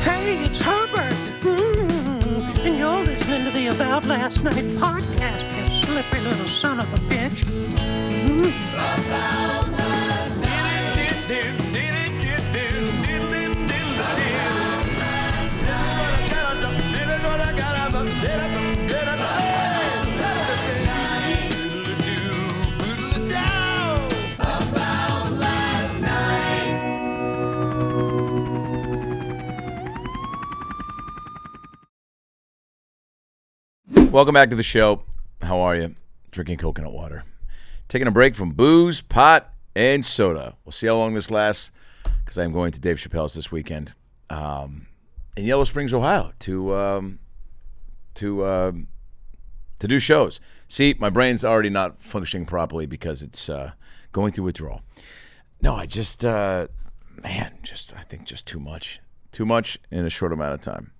Hey, it's Herbert. And you're listening to the About Last Night podcast, you slippery little son of a bitch. About last night. Welcome back to the show. How are you? Drinking coconut water. Taking a break from booze, pot, and soda. We'll see how long this lasts because I'm going to Dave Chappelle's this weekend in Yellow Springs, Ohio to do shows. See, my brain's already not functioning properly because it's going through withdrawal. No, I just, I think just too much. Too much in a short amount of time.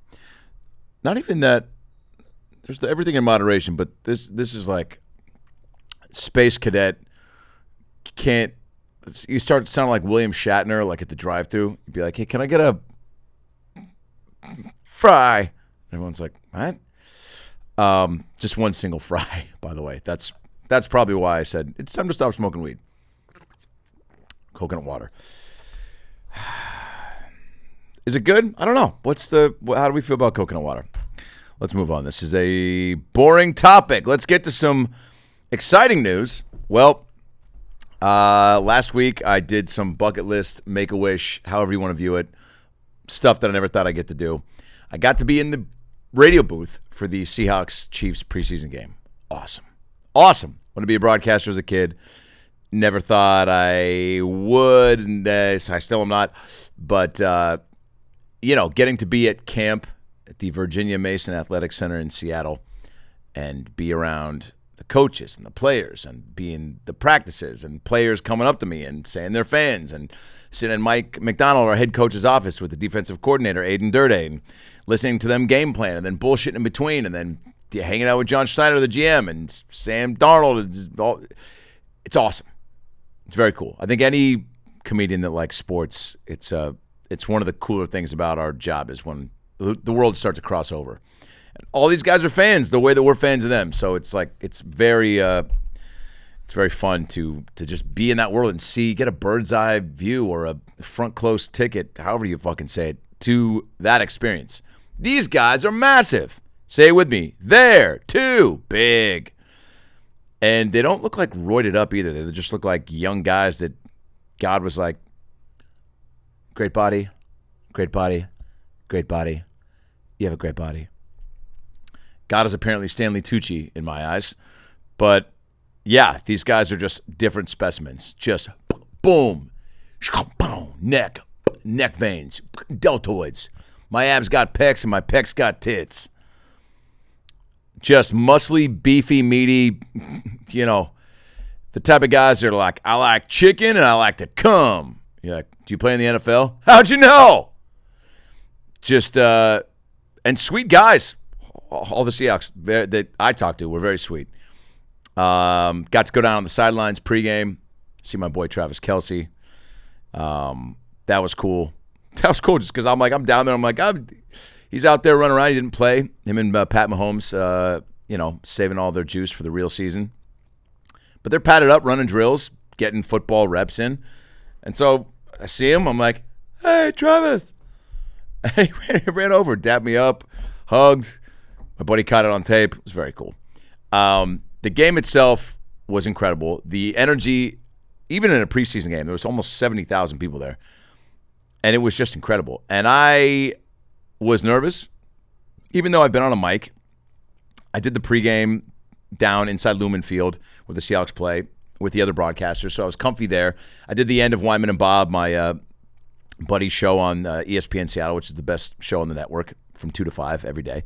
Not even that. There's everything in moderation, but this is like space cadet can't. You start to sound like William Shatner, like at the drive-thru. You'd be like, "Hey, can I get a fry?" Everyone's like, "What?" Just one single fry, by the way. That's probably why I said it's time to stop smoking weed. Coconut water. Is it good? I don't know. How do we feel about coconut water? Let's move on. This is a boring topic. Let's get to some exciting news. Well, last week I did some bucket list, make-a-wish, however you want to view it, stuff that I never thought I'd get to do. I got to be in the radio booth for the Seahawks-Chiefs preseason game. Awesome. Awesome. Want to be a broadcaster as a kid. Never thought I would, and I still am not. But, getting to be at camp at the Virginia Mason Athletic Center in Seattle and be around the coaches and the players and be in the practices and players coming up to me and saying they're fans and sitting in Mike McDonald, our head coach's office with the defensive coordinator, Aiden Durde, and listening to them game plan and then bullshitting in between and then hanging out with John Schneider, the GM, and Sam Darnold. It's awesome. It's very cool. I think any comedian that likes sports, it's one of the cooler things about our job is when the world starts to cross over. And all these guys are fans the way that we're fans of them. So it's like it's very fun to just be in that world and get a bird's eye view or a front close ticket, however you fucking say it, to that experience. These guys are massive. Say it with me. They're too big. And they don't look like roided up either. They just look like young guys that God was like, great body, great body, great body. You have a great body. God is apparently Stanley Tucci in my eyes. But, yeah, these guys are just different specimens. Just boom, neck veins, deltoids. My abs got pecs and my pecs got tits. Just muscly, beefy, meaty, the type of guys that are like, I like chicken and I like to come. You're like, do you play in the NFL? How'd you know? Just, and sweet guys. All the Seahawks that I talked to were very sweet. Got to go down on the sidelines pregame, see my boy Travis Kelce. That was cool. That was cool just because I'm down there. I'm like, he's out there running around. He didn't play. Him and Pat Mahomes, saving all their juice for the real season. But they're padded up, running drills, getting football reps in. And so I see him. I'm like, hey, Travis. And he ran over, dapped me up, hugged. My buddy caught it on tape. It was very cool. The game itself was incredible. The energy, even in a preseason game, there was almost 70,000 people there. And it was just incredible. And I was nervous, even though I've been on a mic. I did the pregame down inside Lumen Field where the Seahawks play with the other broadcasters, so I was comfy there. I did the end of Wyman and Bob, my buddy's show on ESPN Seattle, which is the best show on the network from 2 to 5 every day.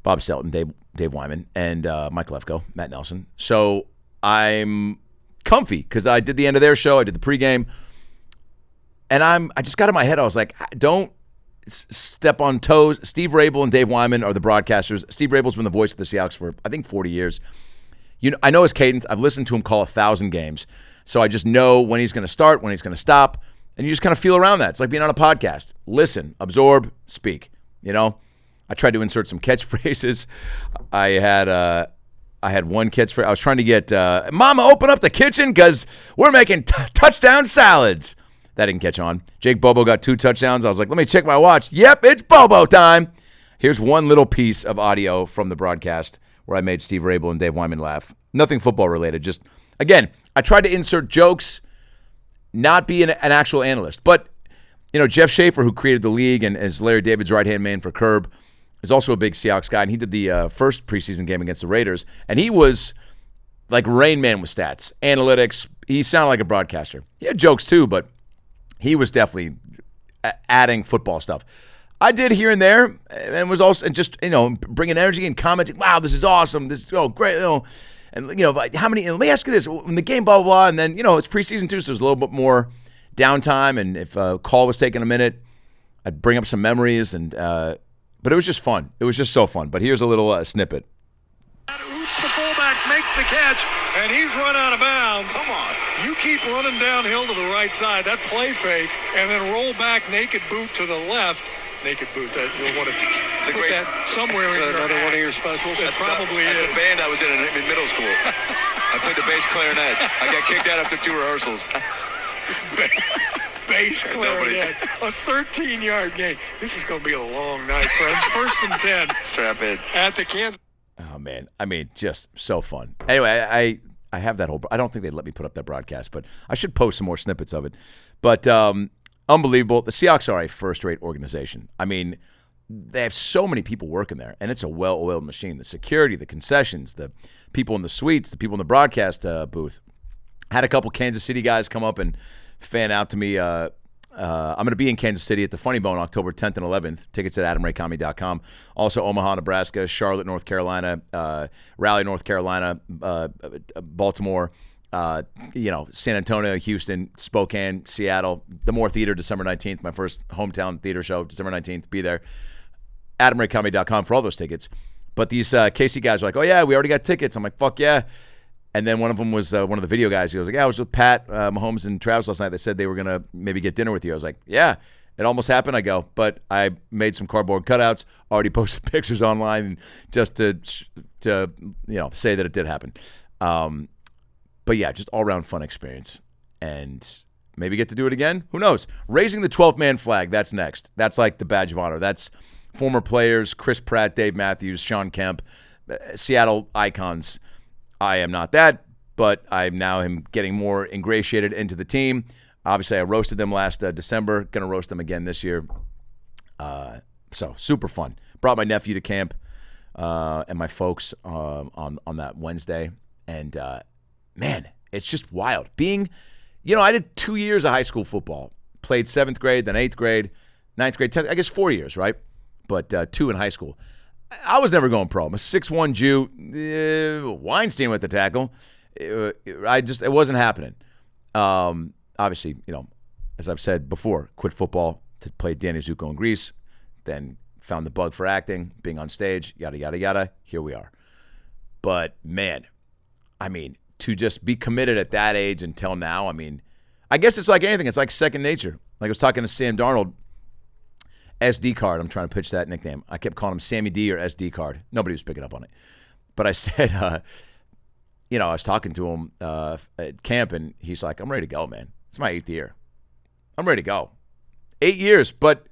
Bob Stelton, Dave Wyman, and Mike Lefko, Matt Nelson. So I'm comfy because I did the end of their show. I did the pregame. And I just got in my head. I was like, don't step on toes. Steve Rabel and Dave Wyman are the broadcasters. Steve Rabel's been the voice of the Seahawks for, I think, 40 years. I know his cadence. I've listened to him call 1,000 games. So I just know when he's going to start, when he's going to stop. And you just kind of feel around that. It's like being on a podcast. Listen, absorb, speak. I tried to insert some catchphrases. I had one catchphrase. I was trying to get, Mama, open up the kitchen because we're making touchdown salads. That didn't catch on. Jake Bobo got 2 touchdowns. I was like, let me check my watch. Yep, it's Bobo time. Here's one little piece of audio from the broadcast where I made Steve Rabel and Dave Wyman laugh. Nothing football related. Just, again, I tried to insert jokes, not be an actual analyst. But, Jeff Schaefer, who created the league and is Larry David's right-hand man for Curb, is also a big Seahawks guy, and he did the first preseason game against the Raiders, and he was like Rain Man with stats, analytics. He sounded like a broadcaster. He had jokes too, but he was definitely adding football stuff. I did here and there, and was also just bringing energy and commenting. Wow, this is awesome. This is great. And how many? Let me ask you this: when the game, blah blah blah, and then it's preseason too, so there's a little bit more downtime. And if a call was taking a minute, I'd bring up some memories and. But it was just fun. It was just so fun. But here's a little snippet. Hoots the fullback, makes the catch, and he's run out of bounds. Come on. You keep running downhill to the right side, that play fake, and then roll back naked boot to the left. Naked boot, that you'll want to put that somewhere in another one of your specials? It probably is. That's a band I was in middle school. I played the bass clarinet. I got kicked out after 2 rehearsals. Bass clarinet, a 13-yard gain. This is going to be a long night, friends. 1st and 10. Strap in. At the Kansas. Oh, man. I mean, just so fun. Anyway, I have that whole – I don't think they'd let me put up that broadcast, but I should post some more snippets of it. But unbelievable. The Seahawks are a first-rate organization. I mean, they have so many people working there, and it's a well-oiled machine. The security, the concessions, the people in the suites, the people in the broadcast booth. Had a couple Kansas City guys come up and – fan out to me. I'm going to be in Kansas City at the Funny Bone October 10th and 11th. Tickets at AdamRayComedy.com. Also Omaha, Nebraska, Charlotte, North Carolina, Raleigh, North Carolina, Baltimore, San Antonio, Houston, Spokane, Seattle, the Moore Theater, December 19th. My first hometown theater show, December 19th. Be there. AdamRayComedy.com for all those tickets. But these KC guys are like, oh, yeah, we already got tickets. I'm like, fuck yeah. And then one of them was one of the video guys. He was like, yeah, I was with Pat Mahomes and Travis last night. They said they were going to maybe get dinner with you. I was like, yeah, it almost happened. I go, but I made some cardboard cutouts, already posted pictures online just to say that it did happen. But yeah, just all-around fun experience. And maybe get to do it again. Who knows? Raising the 12th man flag, that's next. That's like the badge of honor. That's former players, Chris Pratt, Dave Matthews, Sean Kemp, Seattle icons. I am not that, but I'm now getting more ingratiated into the team. Obviously, I roasted them last December. Going to roast them again this year. So super fun. Brought my nephew to camp and my folks on that Wednesday. And, man, it's just wild. I did 2 years of high school football. Played 7th grade, then 8th grade, 9th grade, 10th. I guess 4 years, right? But 2 in high school. I was never going pro. I'm a 6'1" Jew. Weinstein with the tackle. It wasn't happening. Obviously, as I've said before, quit football to play Danny Zuko in Greece, then found the bug for acting, being on stage, yada, yada, yada. Here we are. But, man, I mean, to just be committed at that age until now, I mean, I guess it's like anything. It's like second nature. Like I was talking to Sam Darnold, SD card. I'm trying to pitch that nickname. I kept calling him Sammy D or SD card. Nobody was picking up on it. But I said, I was talking to him at camp, and he's like, I'm ready to go, man. It's my 8th year. I'm ready to go. 8 years, but,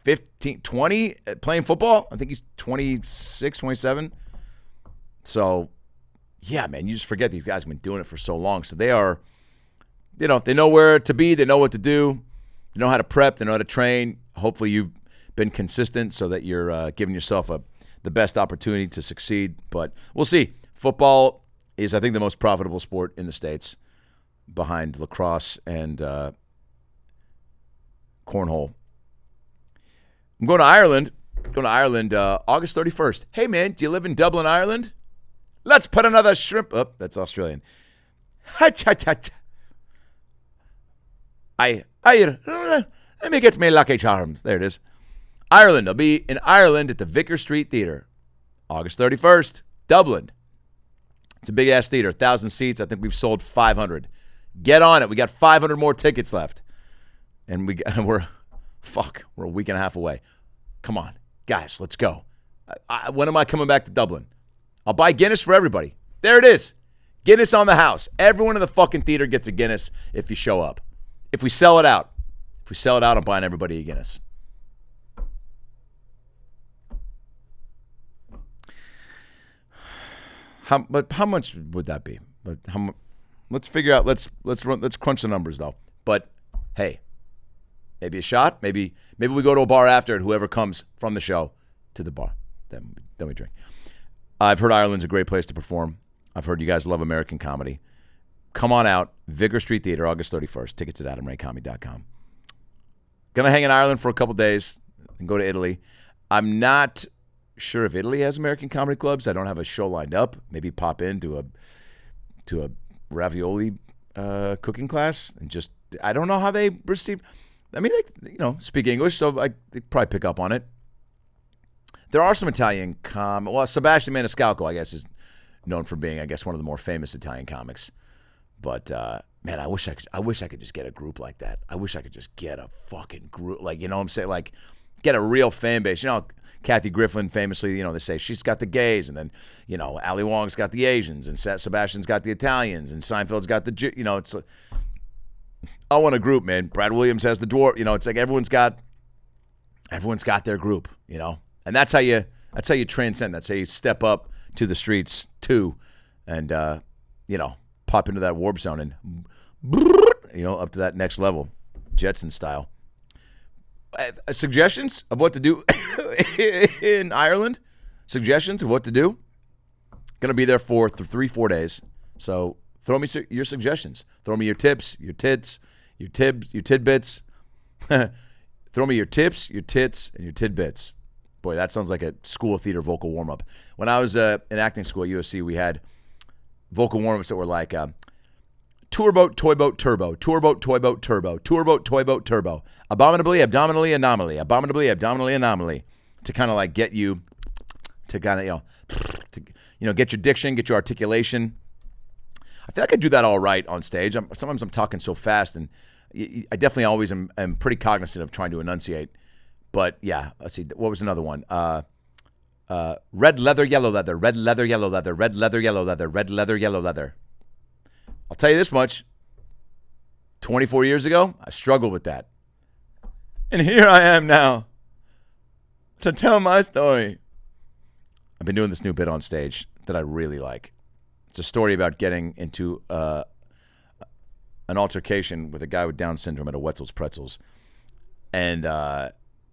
15, 20 playing football. I think he's 26, 27. So, yeah, man, you just forget these guys have been doing it for so long. So they are, they know where to be. They know what to do. They know how to prep. They know how to train. Hopefully you've been consistent so that you're giving yourself the best opportunity to succeed. But we'll see. Football is, I think, the most profitable sport in the States behind lacrosse and cornhole. I'm going to Ireland. August 31st. Hey, man, do you live in Dublin, Ireland? Let's put another shrimp. Oh, that's Australian. Let me get me Lucky Charms. There it is. Ireland. I'll be in Ireland at the Vicar Street Theatre. August 31st. Dublin. It's a big-ass theater. 1,000 seats. I think we've sold 500. Get on it. We got 500 more tickets left. And we're a week and a half away. Come on, guys, let's go. When am I coming back to Dublin? I'll buy Guinness for everybody. There it is. Guinness on the house. Everyone in the fucking theater gets a Guinness if you show up. If we sell it out, I'm buying everybody a Guinness. How much would that be? But let's figure out. Let's crunch the numbers though. But hey, maybe a shot. Maybe we go to a bar after, and whoever comes from the show to the bar, then we drink. I've heard Ireland's a great place to perform. I've heard you guys love American comedy. Come on out, Vicar Street Theater, August 31st. Tickets at AdamRayComedy.com. Gonna hang in Ireland for a couple days and go to Italy. I'm not sure if Italy has American comedy clubs. I don't have a show lined up. Maybe pop into a ravioli cooking class and just, I don't know how they receive. I mean, they speak English, so they probably pick up on it. There are some Italian well, Sebastian Maniscalco, I guess, is known for being, I guess, one of the more famous Italian comics. But man, I wish I could just get a group like that. I wish I could just get a fucking group, like, you know what I'm saying, like get a real fan base. You know, Kathy Griffin famously, they say she's got the gays, and then, Ali Wong's got the Asians, and Sebastian's got the Italians, and Seinfeld's got the, it's. I want a group, man. Brad Williams has the dwarf. It's like everyone's got their group, and that's how you transcend. That's how you step up to the streets too, and pop into that warp zone and up to that next level, Jetson style. Suggestions of what to do in Ireland? Suggestions of what to do? Going to be there for 3-4 days. So throw me your suggestions. Throw me your tips, your tits, your tidbits. Throw me your tips, your tits, and your tidbits. Boy, that sounds like a school theater vocal warm-up. When I was in acting school at USC, we had vocal warm-ups that were like tour boat, toy boat, turbo, tour boat, toy boat, turbo, tour boat, toy boat, turbo, abominably, abdominally, anomaly, abominably, abdominally, anomaly, to kind of like get you to kind of, get your diction, get your articulation. I feel like I do that all right on stage. Sometimes I'm talking so fast, and I definitely always am pretty cognizant of trying to enunciate. But yeah, let's see. What was another one? Red leather, yellow leather, red leather, yellow leather, red leather, yellow leather, red leather, yellow leather. I'll tell you this much. 24 years ago, I struggled with that. And here I am now to tell my story. I've been doing this new bit on stage that I really like. It's a story about getting into an altercation with a guy with Down syndrome at a Wetzel's Pretzels. And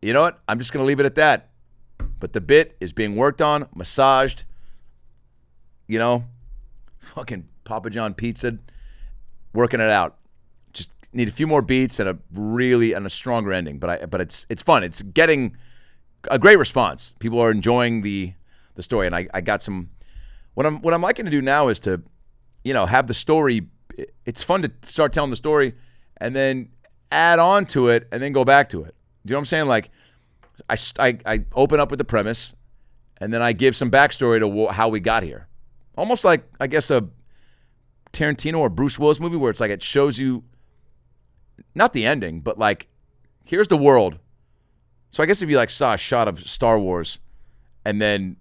you know what? I'm just going to leave it at that. But the bit is being worked on, massaged, fucking Papa John pizza, working it out. Just need a few more beats and a stronger ending. But it's fun. It's getting a great response. People are enjoying the story, and I got some. What I'm liking to do now is to, have the story. It's fun to start telling the story, and then add on to it, and then go back to it. Do you know what I'm saying? Like, I open up with the premise, and then I give some backstory to how we got here. Almost like, I guess, a Tarantino or Bruce Willis movie where it's like it shows you, not the ending, but like, here's the world. So I guess if you like saw a shot of Star Wars, and then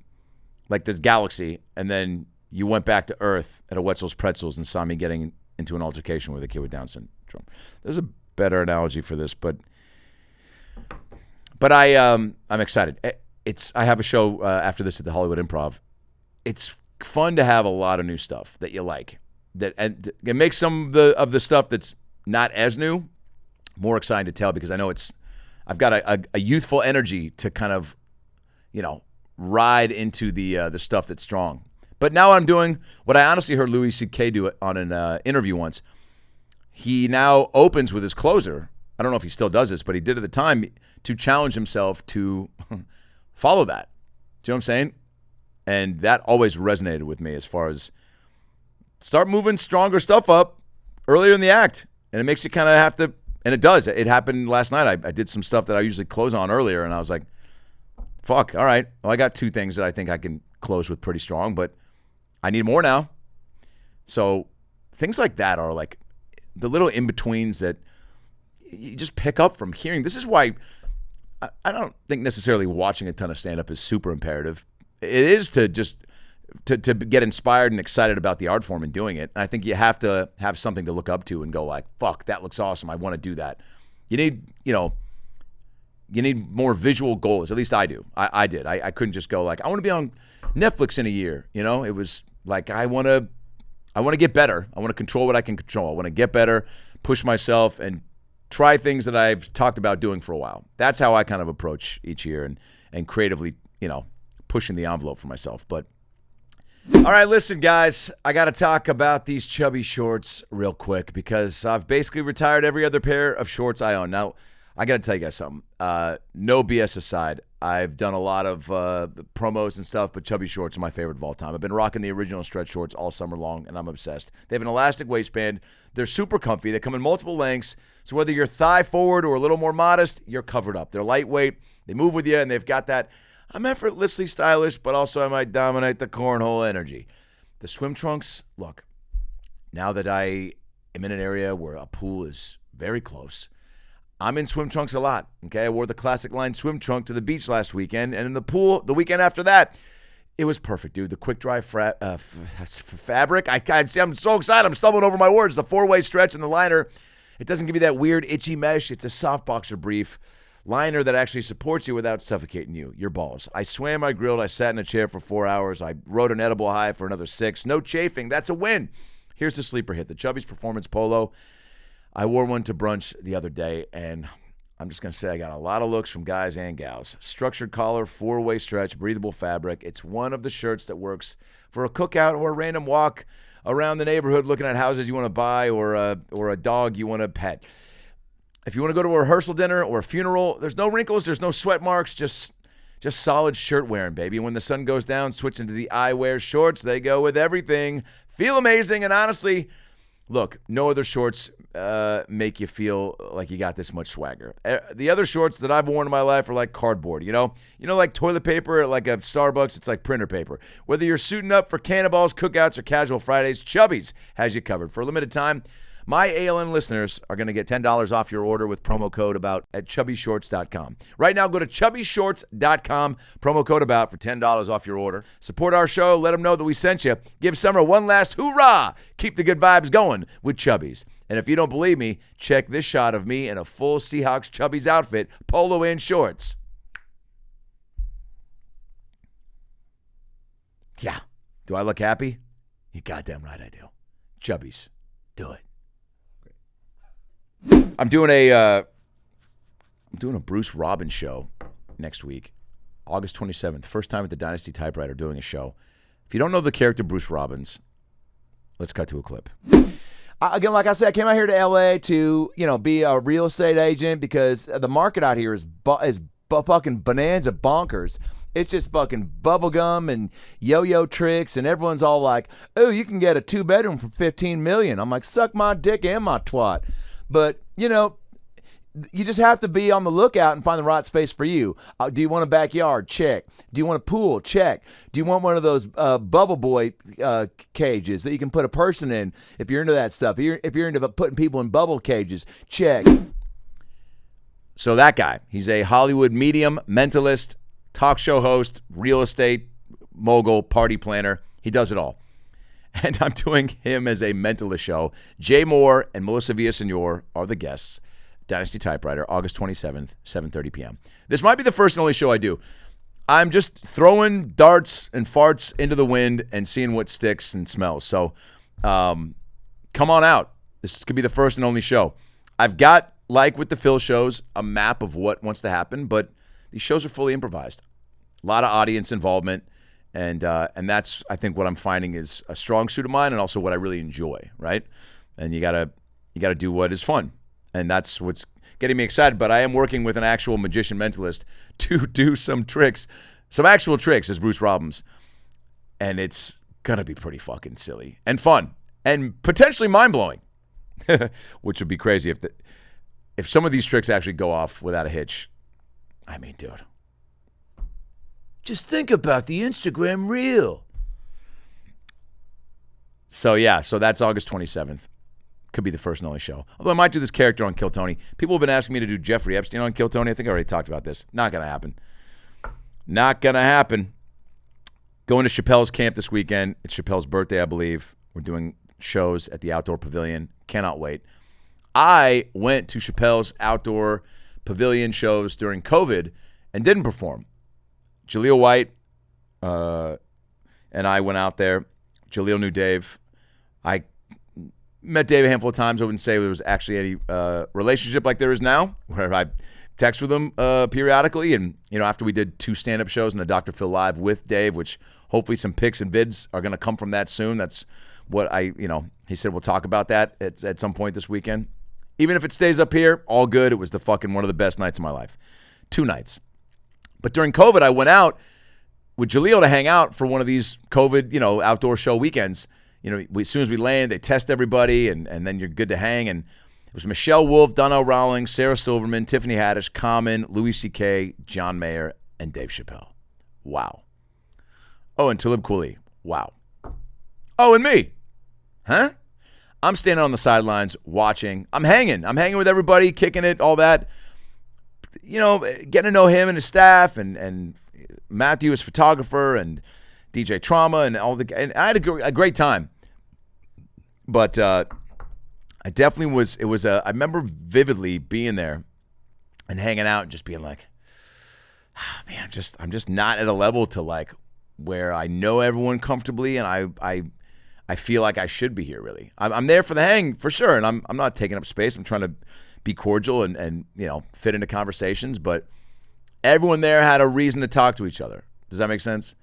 like this galaxy, and then you went back to Earth at a Wetzel's Pretzels and saw me getting into an altercation with a kid with Down syndrome. There's a better analogy for this, but I'm excited. I have a show after this at the Hollywood Improv. It's fun to have a lot of new stuff that you like. And it makes some of the stuff that's not as new more exciting to tell, because I know I've got a youthful energy to kind of, ride into the stuff that's strong. But now I'm doing what I honestly heard Louis C.K. do on an interview once. He now opens with his closer. I don't know if he still does this, but he did at the time to challenge himself to follow that. Do you know what I'm saying? And that always resonated with me as far as start moving stronger stuff up earlier in the act. And it makes you kind of have to, and it does. It happened last night. I did some stuff that I usually close on earlier, and I was like, fuck, all right. Well, I got 2 things that I think I can close with pretty strong, but I need more now. So things like that are like the little in-betweens that you just pick up from hearing. This is why I don't think necessarily watching a ton of stand-up is super imperative. It is to just to get inspired and excited about the art form and doing it. And I think you have to have something to look up to and go like, fuck, that looks awesome. I want to do that. You need more visual goals. At least I do. I did. I couldn't just go like, I want to be on Netflix in a year. It was like, I want to get better. I want to control what I can control. I want to get better, push myself, and try things that I've talked about doing for a while. That's how I kind of approach each year and creatively, pushing the envelope for myself. But all right, listen, guys, I got to talk about these chubby shorts real quick because I've basically retired every other pair of shorts I own. Now, I got to tell you guys something. No BS aside, I've done a lot of promos and stuff, but chubby shorts are my favorite of all time. I've been rocking the original stretch shorts all summer long, and I'm obsessed. They have an elastic waistband. They're super comfy. They come in multiple lengths, so whether you're thigh forward or a little more modest, you're covered up. They're lightweight. They move with you, and they've got that I'm effortlessly stylish, but also I might dominate the cornhole energy. The swim trunks, look, now that I am in an area where a pool is very close, I'm in swim trunks a lot, okay? I wore the Classic Line swim trunk to the beach last weekend, and in the pool the weekend after that, it was perfect, dude. The quick dry fabric, I'm so excited. I'm stumbling over my words. The 4-way stretch and the liner, it doesn't give you that weird itchy mesh. It's a soft boxer brief liner that actually supports you without suffocating your balls. I swam, I grilled, I sat in a chair for 4 hours. I rode an edible high for another 6. No chafing. That's a win. Here's the sleeper hit, the Chubbies Performance Polo. I wore one to brunch the other day, and I'm just going to say I got a lot of looks from guys and gals. Structured collar, 4-way stretch, breathable fabric. It's one of the shirts that works for a cookout or a random walk around the neighborhood looking at houses you want to buy or a dog you want to pet. If you want to go to a rehearsal dinner or a funeral, there's no wrinkles, there's no sweat marks, just solid shirt wearing, baby. When the sun goes down, switch into the eyewear shorts. They go with everything. Feel amazing, and honestly, look, no other shorts make you feel like you got this much swagger. The other shorts that I've worn in my life are like cardboard, like toilet paper at like a Starbucks, it's like printer paper. Whether you're suiting up for cannonballs, cookouts, or casual Fridays, Chubbies has you covered. For a limited time, my ALN listeners are going to get $10 off your order with promo code ABOUT at chubbyshorts.com. Right now, go to chubbyshorts.com, promo code ABOUT for $10 off your order. Support our show. Let them know that we sent you. Give summer one last hoorah. Keep the good vibes going with Chubbies. And if you don't believe me, check this shot of me in a full Seahawks Chubbies outfit, polo and shorts. Yeah. Do I look happy? You goddamn right I do. Chubbies. Do it. I'm doing a Bruce Robbins show next week, August 27th. First time at the Dynasty Typewriter doing a show. If you don't know the character Bruce Robbins, let's cut to a clip. Again, like I said, I came out here to L.A. to be a real estate agent because the market out here is fucking bonanza bonkers. It's just fucking bubblegum and yo-yo tricks, and everyone's all like, oh, you can get a 2-bedroom for $15 million. I'm like, suck my dick and my twat. But, you just have to be on the lookout and find the right space for you. Do you want a backyard? Check. Do you want a pool? Check. Do you want one of those bubble boy cages that you can put a person in if you're into that stuff? If you're into putting people in bubble cages? Check. So that guy, he's a Hollywood medium, mentalist, talk show host, real estate mogul, party planner. He does it all. And I'm doing him as a mentalist show. Jay Moore and Melissa Villasenor are the guests. Dynasty Typewriter, August 27th, 7:30 p.m. This might be the first and only show I do. I'm just throwing darts and farts into the wind and seeing what sticks and smells. So come on out. This could be the first and only show. I've got, like with the Phil shows, a map of what wants to happen, but these shows are fully improvised. A lot of audience involvement. And that's, I think, what I'm finding is a strong suit of mine and also what I really enjoy, right? And you gotta do what is fun. And that's what's getting me excited. But I am working with an actual magician mentalist to do some tricks, some actual tricks as Bruce Robbins. And it's going to be pretty fucking silly and fun and potentially mind-blowing, which would be crazy if some of these tricks actually go off without a hitch. I mean, dude. Just think about the Instagram reel. So, yeah, so that's August 27th. could be the first and only show. Although I might do this character on Kill Tony. People have been asking me to do Jeffrey Epstein on Kill Tony. I think I already talked about this. Not going to happen. Not going to happen. Going to Chappelle's camp this weekend. It's Chappelle's birthday, I believe. We're doing shows at the Outdoor Pavilion. Cannot wait. I went to Chappelle's Outdoor Pavilion shows during COVID and didn't perform. Jaleel White and I went out there. Jaleel knew Dave. I met Dave a handful of times. I wouldn't say there was actually any relationship like there is now, where I text with him periodically. And, after we did 2 stand-up shows and a Dr. Phil Live with Dave, which hopefully some pics and vids are going to come from that soon. That's what he said we'll talk about that at some point this weekend. Even if it stays up here, all good. It was the fucking one of the best nights of my life. 2 nights. But during COVID, I went out with Jaleel to hang out for one of these COVID, outdoor show weekends. As soon as we land, they test everybody, and then you're good to hang. And it was Michelle Wolf, Donnell Rawlings, Sarah Silverman, Tiffany Haddish, Common, Louis C.K., John Mayer, and Dave Chappelle. Wow. Oh, and Talib Kweli. Wow. Oh, and me. Huh? I'm standing on the sidelines watching. I'm hanging with everybody, kicking it, all that. Getting to know him and his staff, and Matthew, his photographer, and DJ Trauma, and and I had a great time. But I definitely was. I remember vividly being there and hanging out and just being like, man, I'm just not at a level to like where I know everyone comfortably, and I feel like I should be here. Really, I'm there for the hang for sure, and I'm not taking up space. I'm trying to be cordial and fit into conversations, but everyone there had a reason to talk to each other. Does that make sense?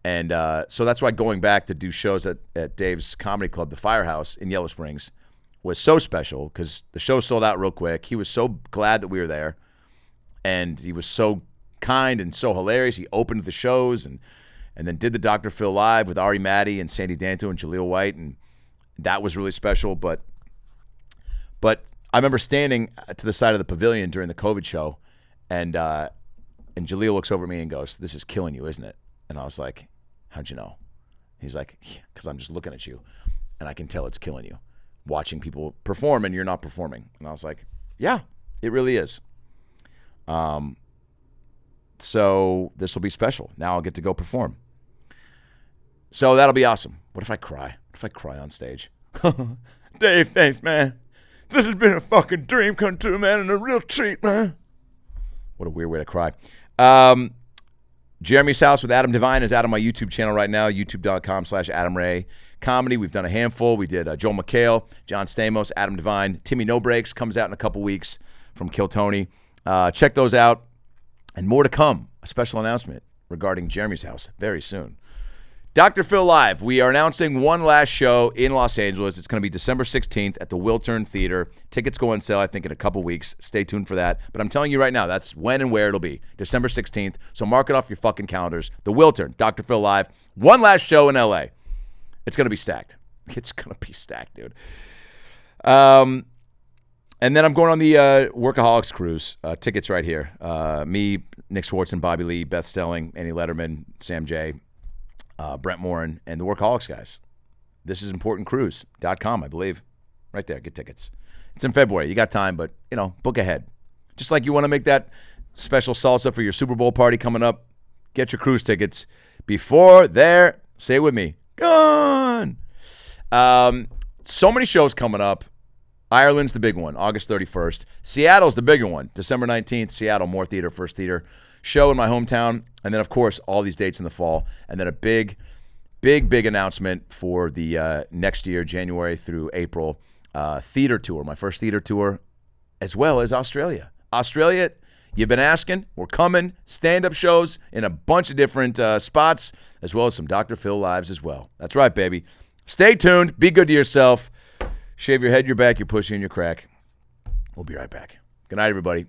And so that's why going back to do shows at Dave's comedy club, the Firehouse in Yellow Springs, was so special because the show sold out real quick. He was so glad that we were there, and he was so kind and so hilarious. He opened the shows and then did the Dr. Phil Live with Ari Maddie and Sandy Danto and Jaleel White, and that was really special. But I remember standing to the side of the pavilion during the COVID show, and Jaleel looks over at me and goes, "This is killing you, isn't it?" And I was like, "How'd you know?" He's like, "Yeah, because I'm just looking at you, and I can tell it's killing you, watching people perform and you're not performing." And I was like, "Yeah, it really is." So this will be special. Now I'll get to go perform. So that'll be awesome. What if I cry? What if I cry on stage? Dave, thanks, man. This has been a fucking dream come true, man, and a real treat, man. What a weird way to cry. Jeremy's House with Adam Devine is out on my YouTube channel right now, youtube.com/Adam Ray Comedy. We've done a handful. We did Joel McHale, John Stamos, Adam Devine. Timmy No Breaks comes out in a couple weeks from Kill Tony. Check those out. And more to come. A special announcement regarding Jeremy's House very soon. Dr. Phil Live. We are announcing one last show in Los Angeles. It's going to be December 16th at the Wiltern Theater. Tickets go on sale, I think, in a couple weeks. Stay tuned for that. But I'm telling you right now, that's when and where it'll be. December 16th. So mark it off your fucking calendars. The Wiltern, Dr. Phil Live. One last show in L.A. It's going to be stacked. It's going to be stacked, dude. And then I'm going on the Workaholics Cruise. Tickets right here. Me, Nick Schwartz, and Bobby Lee, Beth Stelling, Annie Letterman, Sam J., Brent Morin, and the Workaholics guys. This is importantcruise.com, I believe. Right there. Get tickets. It's in February. You got time, but, book ahead. Just like you want to make that special salsa for your Super Bowl party coming up, get your cruise tickets before they're, say it with me, gone. So many shows coming up. Ireland's the big one, August 31st. Seattle's the bigger one, December 19th. Seattle, Moore Theater, First Theater. Show in my hometown. And then, of course, all these dates in the fall. And then a big announcement for the next year, January through April, theater tour, my first theater tour, as well as Australia. Australia, you've been asking. We're coming. Stand-up shows in a bunch of different spots, as well as some Dr. Phil lives as well. That's right, baby. Stay tuned. Be good to yourself. Shave your head, your back, your pussy, and your crack. We'll be right back. Good night, everybody.